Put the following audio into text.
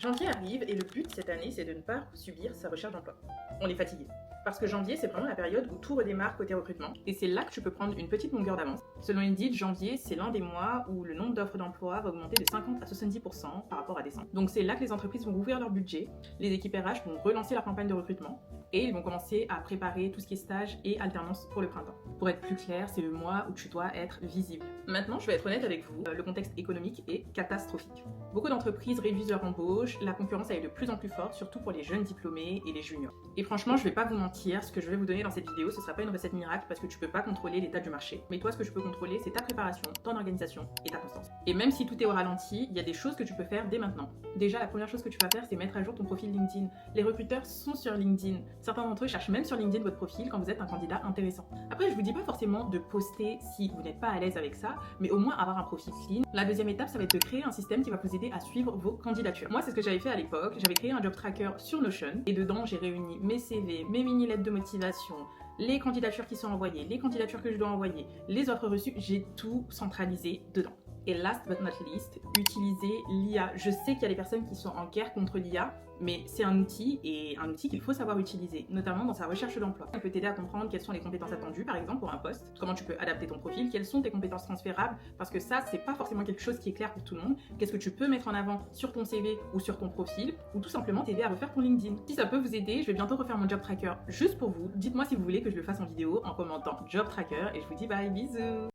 Janvier arrive et le but cette année, c'est de ne pas subir sa recherche d'emploi. On est fatigué. Parce que janvier, c'est vraiment la période où tout redémarre côté recrutement. Et c'est là que tu peux prendre une petite longueur d'avance. Selon Indeed, janvier, c'est l'un des mois où le nombre d'offres d'emploi va augmenter de 50 à 70% par rapport à décembre. Donc c'est là que les entreprises vont rouvrir leur budget, les équipes RH vont relancer leur campagne de recrutement et ils vont commencer à préparer tout ce qui est stage et alternance pour le printemps. Pour être plus clair, c'est le mois où tu dois être visible. Maintenant, je vais être honnête avec vous, le contexte économique est catastrophique. Beaucoup d'entreprises réduisent leur embauche, la concurrence est de plus en plus forte, surtout pour les jeunes diplômés et les juniors. Et franchement, je vais pas vous mentir, ce que je vais vous donner dans cette vidéo, ce sera pas une recette miracle parce que tu peux pas contrôler l'état du marché. Mais toi, ce que je peux contrôler, c'est ta préparation, ton organisation et ta constance. Et même si tout est au ralenti, il y a des choses que tu peux faire dès maintenant. Déjà, la première chose que tu vas faire, c'est mettre à jour ton profil LinkedIn. Les recruteurs sont sur LinkedIn. Certains d'entre eux cherchent même sur LinkedIn votre profil quand vous êtes un candidat intéressant. Après, je vous dis pas forcément de poster si vous n'êtes pas à l'aise avec ça, mais au moins avoir un profil clean. La deuxième étape, ça va être de créer un système qui va vous aider à suivre vos candidatures. Moi, c'est ce que j'avais fait à l'époque. J'avais créé un job tracker sur Notion et dedans, j'ai réuni mes CV, mes mini-lettres de motivation, les candidatures qui sont envoyées, les candidatures que je dois envoyer, les offres reçues, j'ai tout centralisé dedans. Et last but not least, utilisez l'IA. Je sais qu'il y a des personnes qui sont en guerre contre l'IA, mais c'est un outil qu'il faut savoir utiliser, notamment dans sa recherche d'emploi. Elle peut t'aider à comprendre quelles sont les compétences attendues, par exemple pour un poste, comment tu peux adapter ton profil, quelles sont tes compétences transférables, parce que ça, c'est pas forcément quelque chose qui est clair pour tout le monde. Qu'est-ce que tu peux mettre en avant sur ton CV ou sur ton profil, ou tout simplement t'aider à refaire ton LinkedIn. Si ça peut vous aider, je vais bientôt refaire mon job tracker juste pour vous. Dites-moi si vous voulez que je le fasse en vidéo en commentant job tracker, et je vous dis bye, bisous.